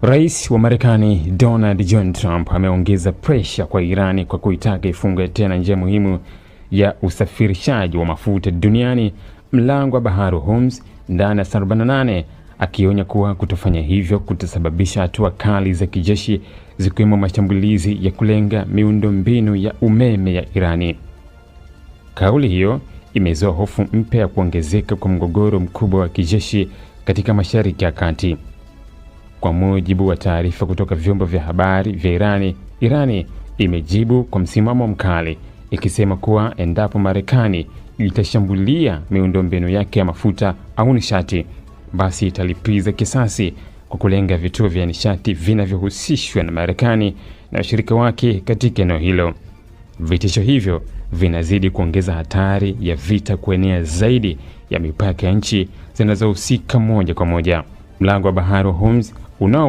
Rais wa Marekani Donald John Trump ameongeza presha kwa Irani kwa kuitaka ifungue tena njia muhimu ya usafirishaji wa mafuta duniani, mlango wa bahari Hormuz, ndani ya saa 48, akionya kuwa kutofanya hivyo kutasababisha hatua kali za kijeshi, zikiwemo mashambulizi ya kulenga miundombinu ya umeme ya Irani. Kauli hiyo imezua hofu mpya ya kuongezeka kwa mgogoro mkubwa wa kijeshi katika Mashariki ya Kati. Kwa mujibu wa taarifa kutoka vyombo vya habari vya Irani imejibu kwa msimamo mkali, ikisema kuwa endapo Marekani itashambulia miundombinu yake ya mafuta au nishati, basi italipiza kisasi kwa kulenga vituo vya nishati vinavyohusishwa na Marekani na washirika wake katika eneo hilo. Vitisho hivyo vinazidi kuongeza hatari ya vita kuenea zaidi ya mipaka ya nchi zinazohusika moja kwa moja. Mlango wa bahari Hormuz unao